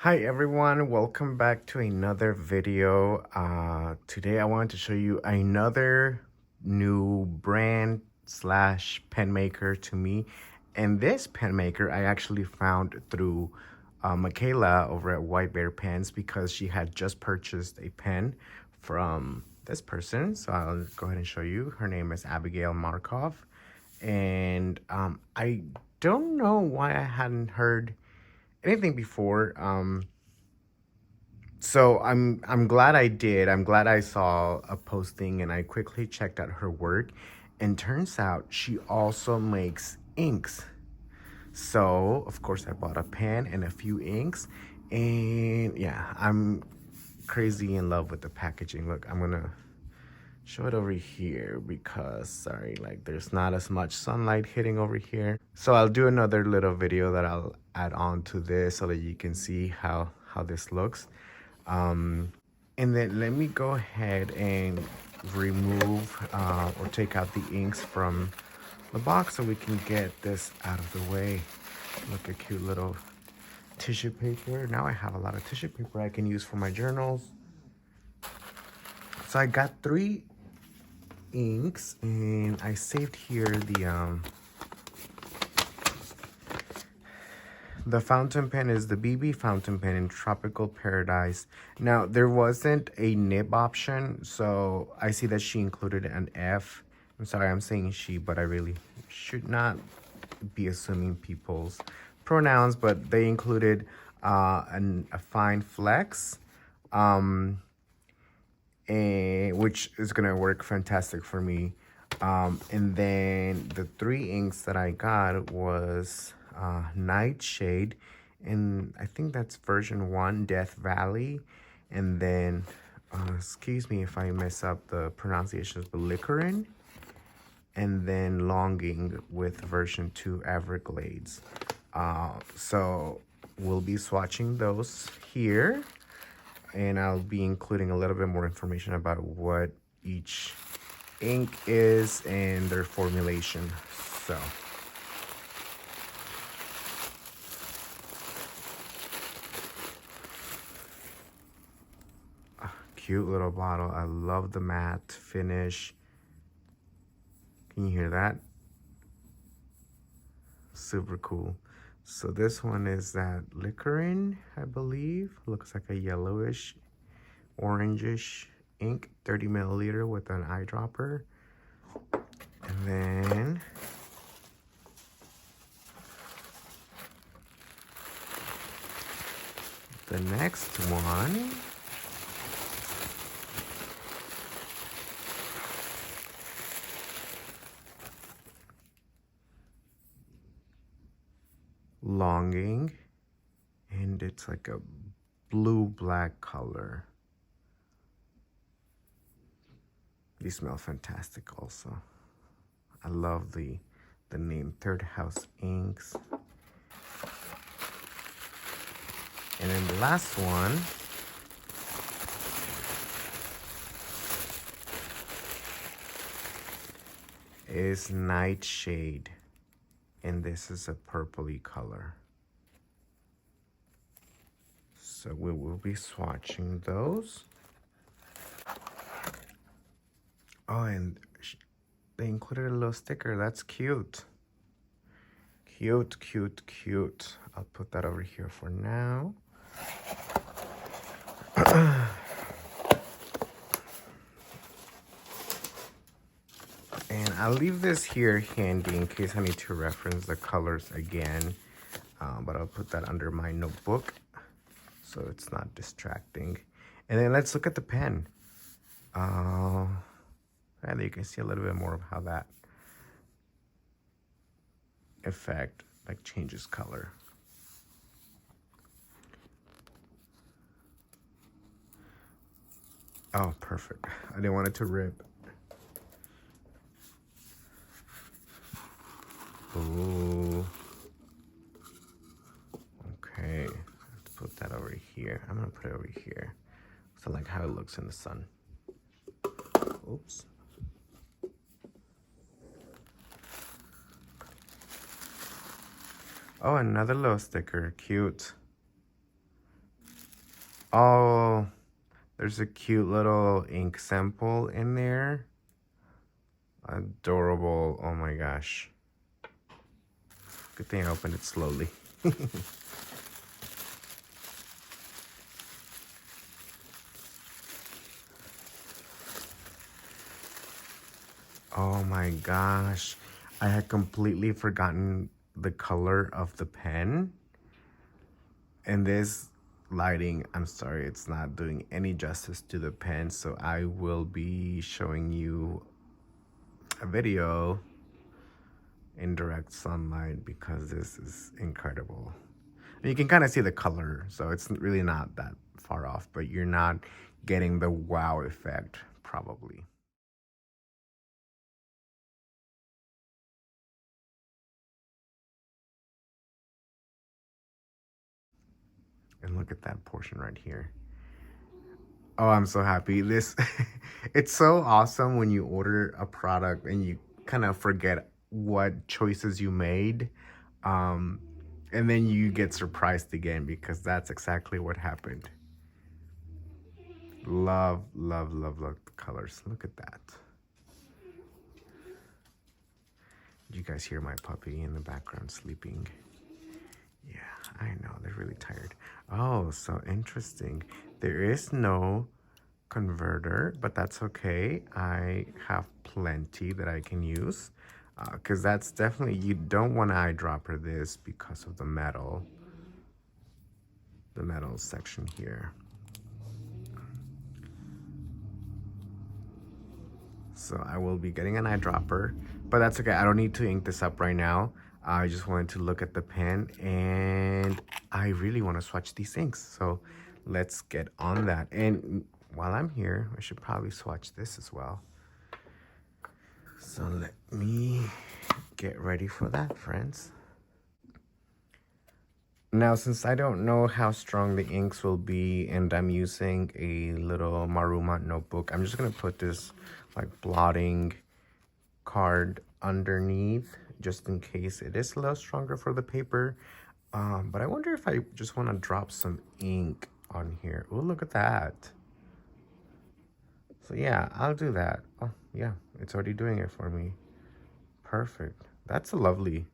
Hi everyone, welcome back to another video. Today I wanted to show you another new brand slash pen maker to me. And this pen maker I actually found through Michaela over at White Bear Pens because she had just purchased a pen from this person. So I'll go ahead and show you. Her name is Abigail Markov. And I don't know why I hadn't heard anything before. So I'm glad I did. I'm glad I saw a posting and I quickly checked out her work, and turns out she also makes inks. So of course I bought a pen and a few inks, and yeah, I'm crazy in love with the packaging. Look, I'm gonna show it over here because sorry, like there's not as much sunlight hitting over here. So I'll do another little video that I'll add on to this so that you can see how this looks. And then let me go ahead and remove or take out the inks from the box so we can get this out of the way. Look, a cute little tissue paper. Now I have a lot of tissue paper I can use for my journals. So I got 3 inks, and I saved here the fountain pen is the BB fountain pen in Tropical Paradise. Now, there wasn't a nib option, so I see that she included an F. I'm sorry, I'm saying she, but I really should not be assuming people's pronouns, but they included a fine flex, which is going to work fantastic for me. And then the 3 inks that I got was Nightshade, and I think that's version 1, Death Valley. And then, excuse me if I mess up the pronunciations, but Licorin. And then Longing with version 2, Everglades. So we'll be swatching those here, and I'll be including a little bit more information about what each ink is and their formulation. So cute little bottle. I love the matte finish. Can you hear that? Super cool. So this one is that Licorin, I believe. Looks like a yellowish, orangish ink, 30 milliliter with an eyedropper. And then the next one Longing, and it's like a blue-black color. These smell fantastic also. I love the name Third House Inks. And then the last one is Nightshade, and this is a purpley color. So we will be swatching those. Oh, and they included a little sticker. That's cute. Cute, cute, cute. I'll put that over here for now. And I'll leave this here handy in case I need to reference the colors again. But I'll put that under my notebook so it's not distracting. And then let's look at the pen. And you can see a little bit more of how that effect like changes color. Oh, perfect. I didn't want it to rip. Ooh. Okay, let's put that over here. I'm gonna put it over here. So like how it looks in the sun. Oops. Oh, another little sticker. Cute. Oh, there's a cute little ink sample in there. Adorable. Oh my gosh. Good thing I opened it slowly. Oh my gosh. I had completely forgotten the color of the pen. And this lighting, I'm sorry, it's not doing any justice to the pen. So I will be showing you a video in direct sunlight because this is incredible. And you can kind of see the color, so it's really not that far off, but you're not getting the wow effect, probably. And look at that portion right here. Oh, I'm so happy. This, it's so awesome when you order a product and you kind of forget what choices you made. Um, and then you get surprised again because that's exactly what happened. Love, love, love, love the colors. Look at that. You guys hear my puppy in the background sleeping? Yeah, I know. They're really tired. Oh, so interesting. There is no converter, but that's okay. I have plenty that I can use because that's definitely, you don't want to eyedropper this because of the metal section here. So I will be getting an eyedropper, but that's okay. I don't need to ink this up right now. I just wanted to look at the pen and I really want to swatch these inks. So let's get on that. And while I'm here, I should probably swatch this as well. So let me get ready for that, friends. Now, since I don't know how strong the inks will be and I'm using a little Maruma notebook, I'm just going to put this like blotting card underneath just in case it is a little stronger for the paper. But I wonder if I just want to drop some ink on here. Oh, look at that. So yeah, I'll do that. Oh yeah, it's already doing it for me. Perfect. That's a lovely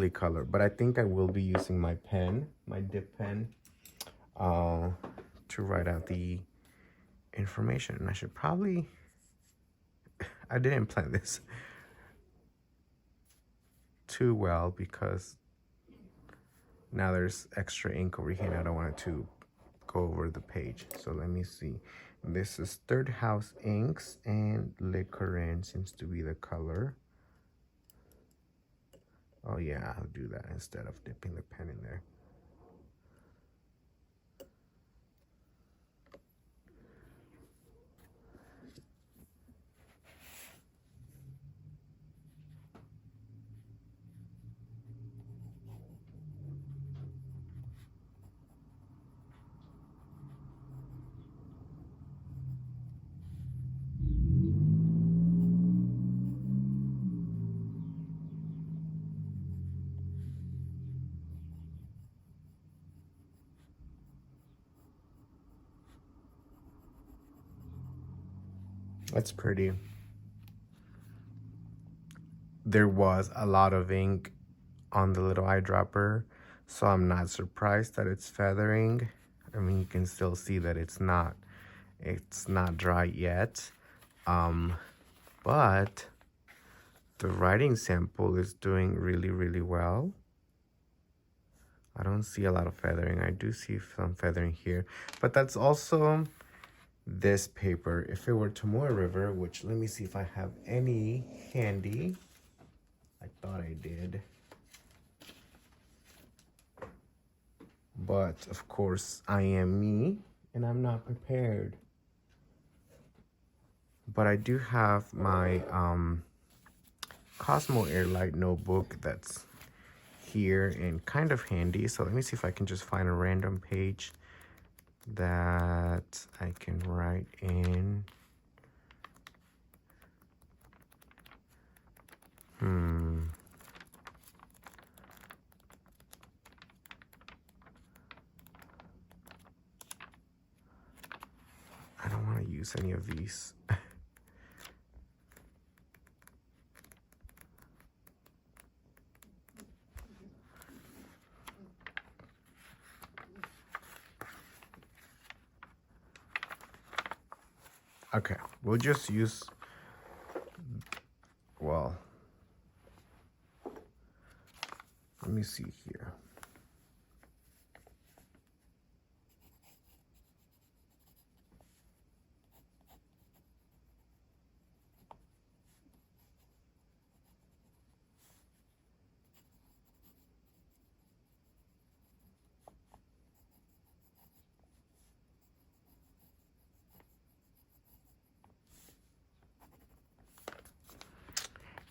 color. But I think I will be using my pen, my dip pen, to write out the information. And I should probably, I didn't plan this too well because now there's extra ink over here and I don't want it to go over the page. So let me see. This is Third House Inks and Le Corin seems to be the color. Oh yeah, I'll do that instead of dipping the pen in there. That's pretty. There was a lot of ink on the little eyedropper, so I'm not surprised that it's feathering. I mean, you can still see that it's not dry yet. But the writing sample is doing really, really well. I don't see a lot of feathering. I do see some feathering here, but that's also this paper. If it were Tomoe River, which let me see if I have any handy. I thought I did. But of course, I am me and I'm not prepared. But I do have my Cosmo Airlight notebook that's here and kind of handy. So let me see if I can just find a random page that I can write in. use any of these. Okay, we'll just use, well, let me see here.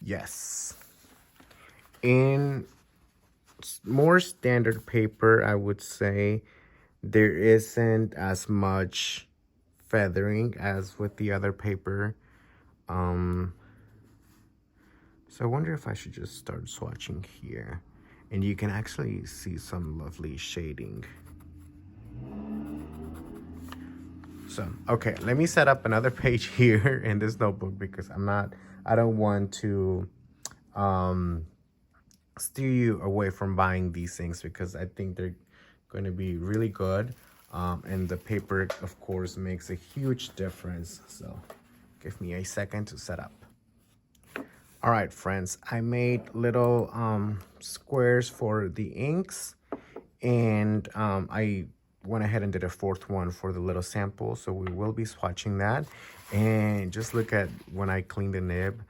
Yes. In more standard paper, I would say there isn't as much feathering as with the other paper. So I wonder if I should just start swatching here. And you can actually see some lovely shading. So, okay, let me set up another page here in this notebook because I don't want to steer you away from buying these things because I think they're going to be really good. And the paper, of course, makes a huge difference. So give me a second to set up. All right, friends, I made little squares for the inks, and I went ahead and did a fourth one for the little sample, so we will be swatching that. And just look at when I clean the nib.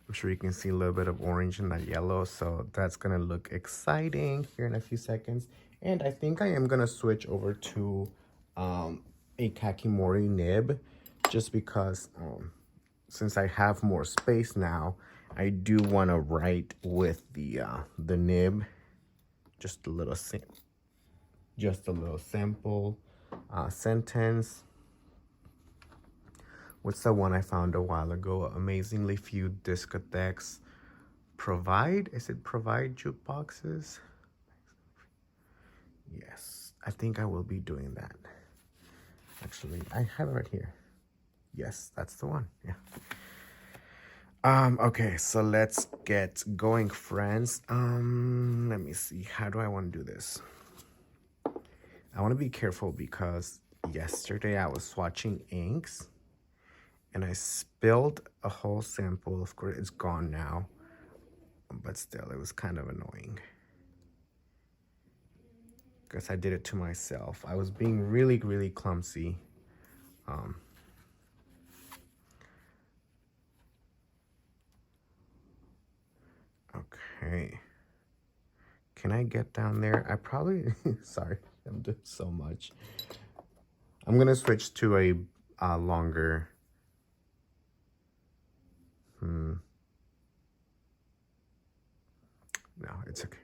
I'm sure you can see a little bit of orange in that yellow, so that's gonna look exciting here in a few seconds. And I think I am gonna switch over to a kakimori nib, just because since I have more space now, I do want to write with the nib, just a little sample sentence. What's the one I found a while ago? Amazingly few discotheques provide. Is it provide jukeboxes? Yes, I think I will be doing that. Actually, I have it right here. Yes, that's the one. Yeah. Okay, so let's get going, friends. Let me see. How do I want to do this? I want to be careful because yesterday I was swatching inks and I spilled a whole sample. Of course, it's gone now, but still, it was kind of annoying because I did it to myself. I was being really, really clumsy. Okay. Can I get down there? I probably, sorry, I'm doing so much. I'm going to switch to a longer, no, it's okay.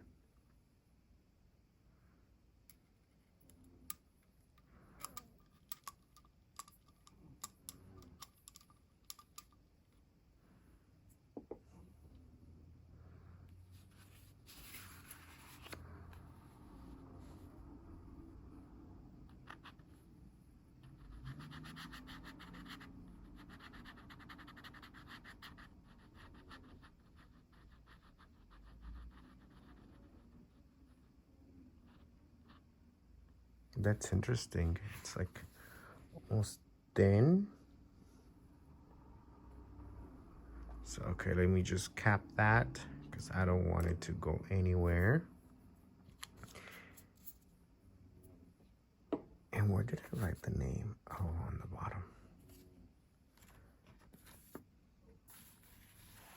That's interesting. It's like almost thin. So, okay, let me just cap that because I don't want it to go anywhere. And where did I write the name? Oh, on the bottom.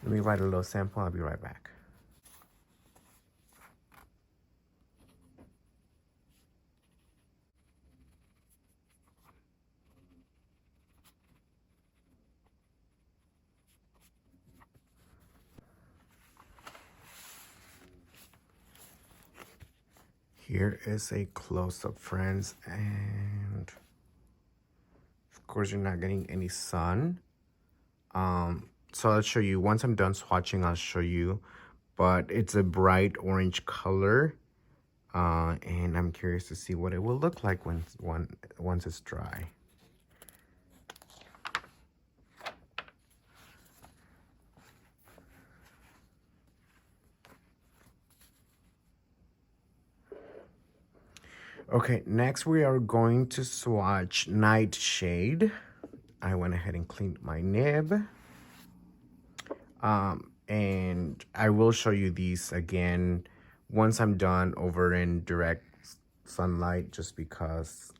Let me write a little sample. I'll be right back. Here is a close-up, friends, and of course you're not getting any sun. So I'll show you, once I'm done swatching, I'll show you, but it's a bright orange color, and I'm curious to see what it will look like once it's dry. Okay, next we are going to swatch Nightshade. I went ahead and cleaned my nib. And I will show you these again once I'm done over in direct sunlight, just because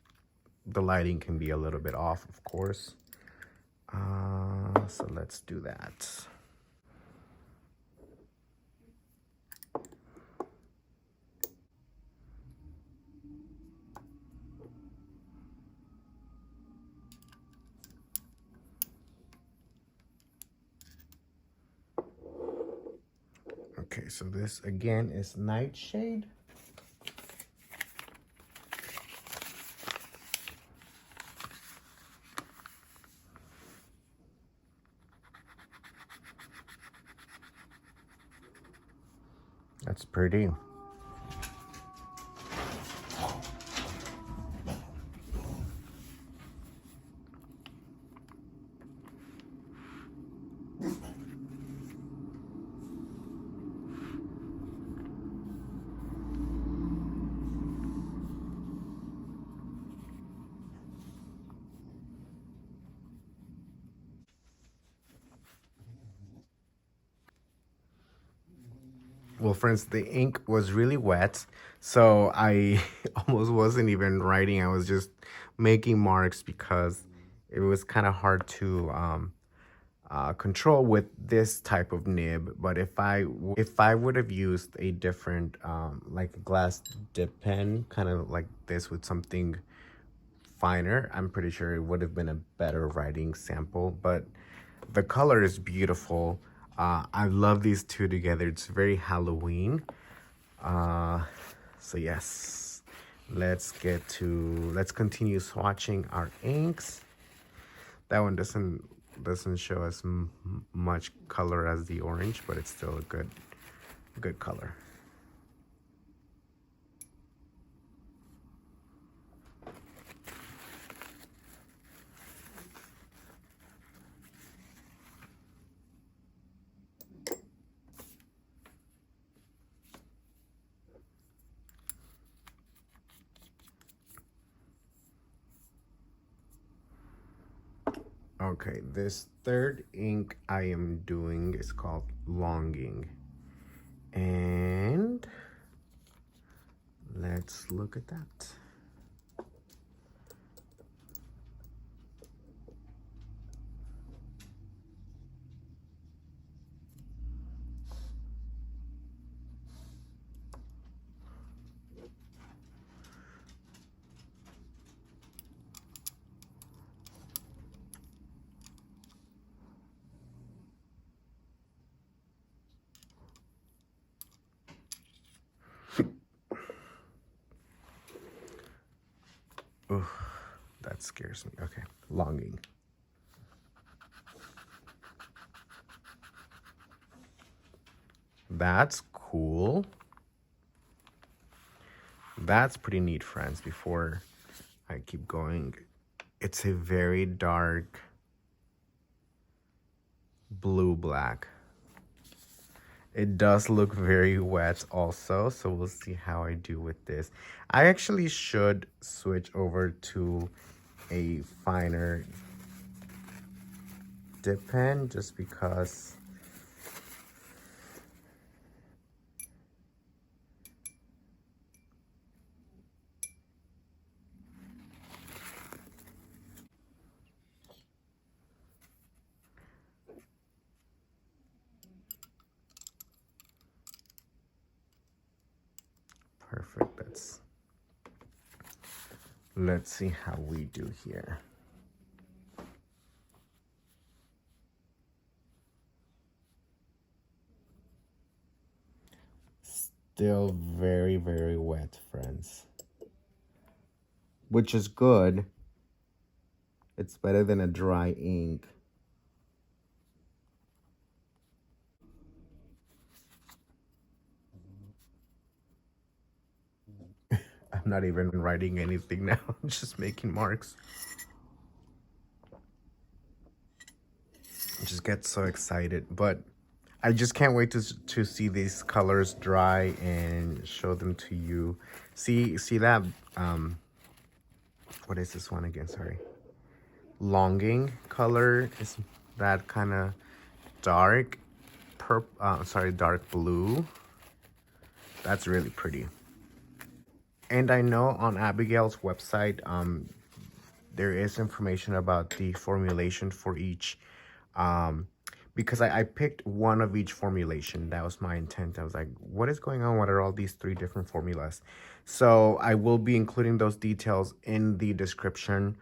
the lighting can be a little bit off, of course. So let's do that. Okay, so this again is Nightshade. That's pretty. Well, friends, the ink was really wet, so I almost wasn't even writing. I was just making marks because it was kind of hard to control with this type of nib. But if I would have used a different like a glass dip pen, kind of like this with something finer, I'm pretty sure it would have been a better writing sample. But the color is beautiful. I love these two together. It's very Halloween. So yes, let's continue swatching our inks. That one doesn't show as much color as the orange, but it's still a good color. Okay, this third ink I am doing is called Longing. And let's look at that. Ooh, that scares me. Okay, Longing. That's cool. That's pretty neat, friends. Before I keep going, it's a very dark blue-black. It does look very wet also, so we'll see how I do with this. I actually should switch over to a finer dip pen just because perfect. Let's see how we do here. Still very, very wet, friends. Which is good. It's better than a dry ink. I'm not even writing anything now. I'm just making marks. I just get so excited. But I just can't wait to see these colors dry and show them to you. See that, what is this one again? Sorry. Longing color is that kind of dark dark blue. That's really pretty. And I know on Abigail's website, there is information about the formulation for each, because I picked one of each formulation. That was my intent. I was like, what is going on? What are all these 3 different formulas? So I will be including those details in the description,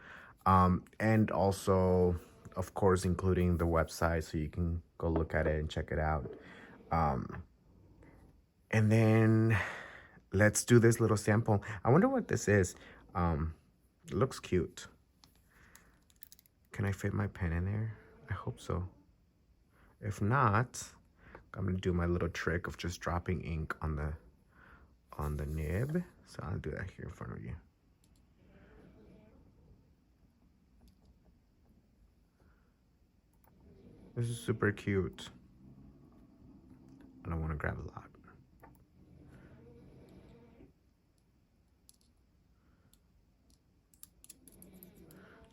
and also, of course, including the website so you can go look at it and check it out. And then let's do this little sample. I wonder what this is. It looks cute. Can I fit my pen in there? I hope so. If not, I'm gonna do my little trick of just dropping ink on the nib. So I'll do that here in front of you. This is super cute. I don't want to grab a lot.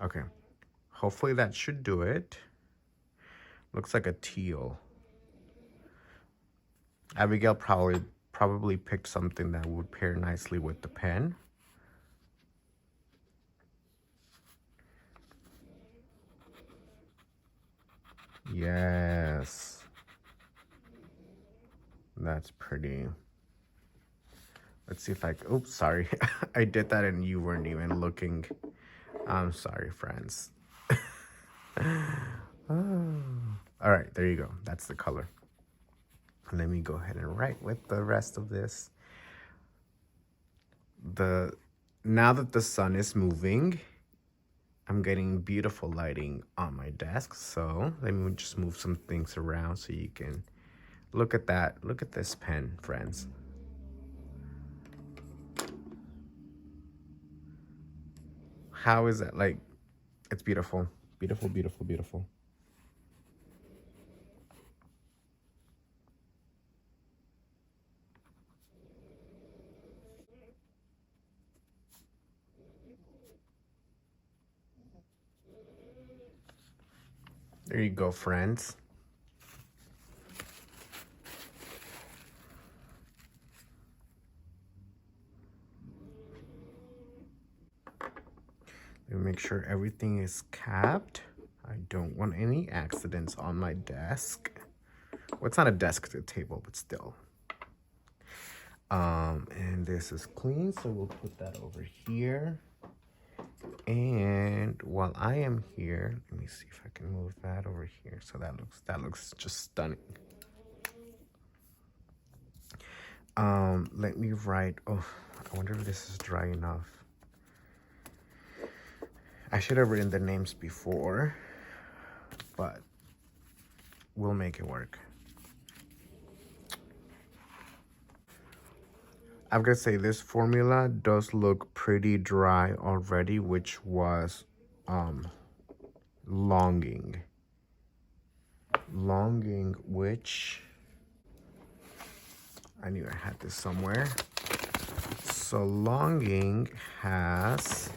Okay, hopefully that should do it. Looks like a teal. Abigail probably picked something that would pair nicely with the pen. Yes. That's pretty. Let's see if oops, sorry. I did that and you weren't even looking. I'm sorry, friends. All right, there you go. That's the color. Let me go ahead and write with the rest of this. Now that the sun is moving, I'm getting beautiful lighting on my desk. So let me just move some things around so you can look at that. Look at this pen, friends. How is that? Like, it's beautiful. Beautiful, beautiful, beautiful. There you go, friends. Let me make sure everything is capped. I don't want any accidents on my desk. Well, it's not a desk, it's a table, but still. And this is clean, so we'll put that over here. And while I am here, let me see if I can move that over here. So that looks just stunning. Let me write. Oh, I wonder if this is dry enough. I should have written the names before, but we'll make it work. I'm gonna say this formula does look pretty dry already, which was longing, which I knew I had this somewhere. So longing has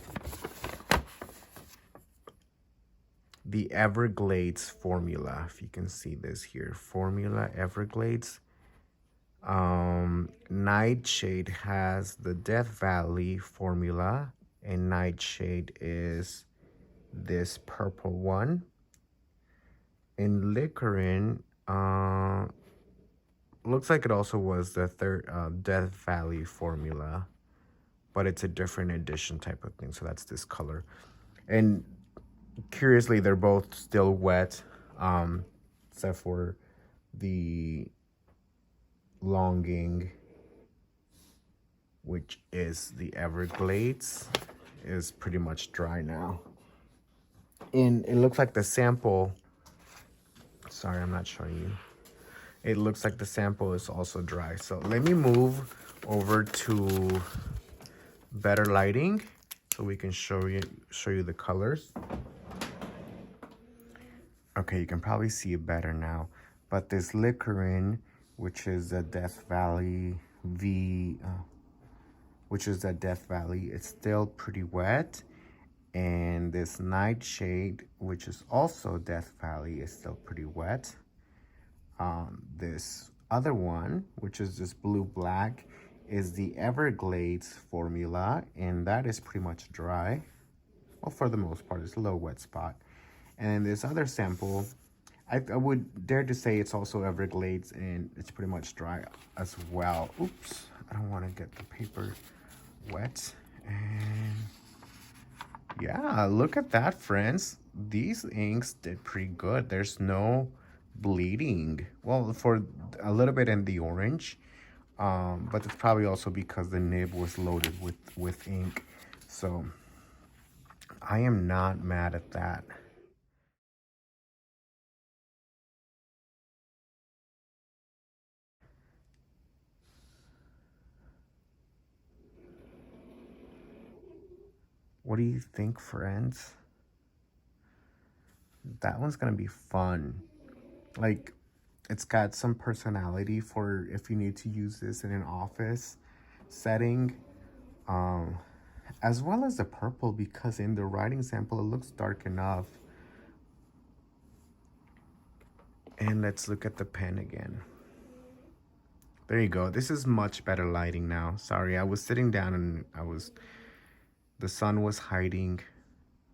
the Everglades formula. If you can see this here, formula Everglades. Nightshade has the Death Valley formula, and Nightshade is this purple one. And Liquorin, looks like it also was the third Death Valley formula, but it's a different edition type of thing. So that's this color. And curiously, they're both still wet, except for the longing, which is the Everglades, is pretty much dry now. And it looks like the sample, sorry, I'm not showing you. It looks like the sample is also dry. So let me move over to better lighting so we can show you the colors. Okay, you can probably see it better now. But this Liquorin, which is the Death Valley which is the Death Valley, it's still pretty wet. And this Nightshade, which is also Death Valley, is still pretty wet. This other one, which is this blue black, is the Everglades formula, and that is pretty much dry. Well, for the most part, it's a little wet spot. And this other sample, I would dare to say it's also Everglades, and it's pretty much dry as well. Oops, I don't want to get the paper wet. And yeah, look at that, friends. These inks did pretty good. There's no bleeding. Well, for a little bit in the orange, but it's probably also because the nib was loaded with ink. So I am not mad at that. What do you think, friends? That one's gonna be fun. Like, it's got some personality for if you need to use this in an office setting. As well as the purple, because in the writing sample it looks dark enough. And let's look at the pen again. There you go. This is much better lighting now. Sorry, I was sitting down and the sun was hiding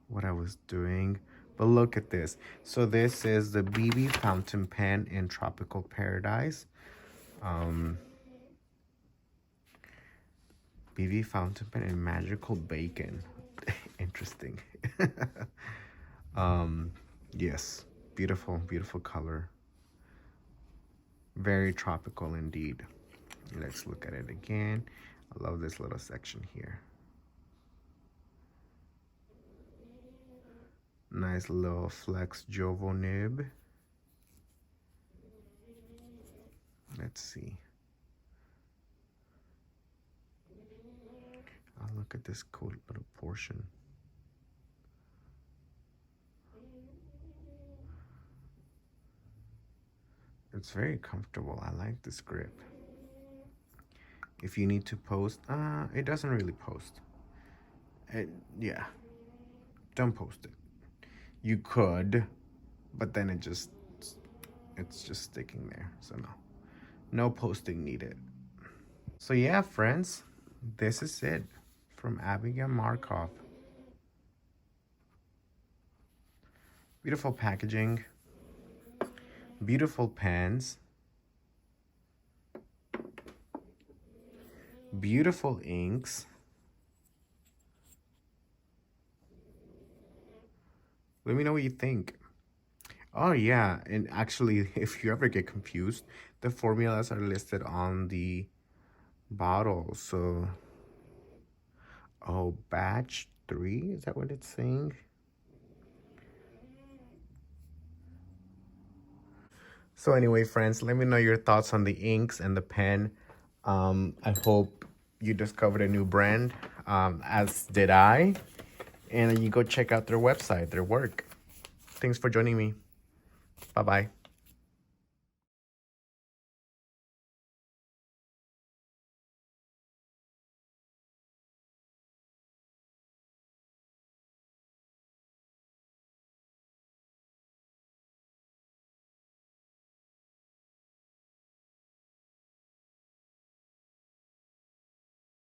what I was doing. But look at this. So this is the BB fountain pen in Tropical Paradise. BB fountain pen in Magical Bacon. Interesting. Yes, beautiful, beautiful color. Very tropical indeed. Let's look at it again. I love this little section here. Nice little flex Jovo nib. Let's see. Oh, look at this cool little portion. It's very comfortable. I like this grip. If you need to post, it doesn't really post. Yeah, don't post it. You could, but then it's just sticking there. So no posting needed. So yeah, friends, this is it from Abigail Markov. Beautiful packaging, beautiful pens, beautiful inks. Let me know what you think. Oh yeah, and actually, if you ever get confused, the formulas are listed on the bottle. So, oh, batch 3, is that what it's saying? So anyway, friends, let me know your thoughts on the inks and the pen. I hope you discovered a new brand, as did I. And you go check out their website, their work. Thanks for joining me. Bye-bye.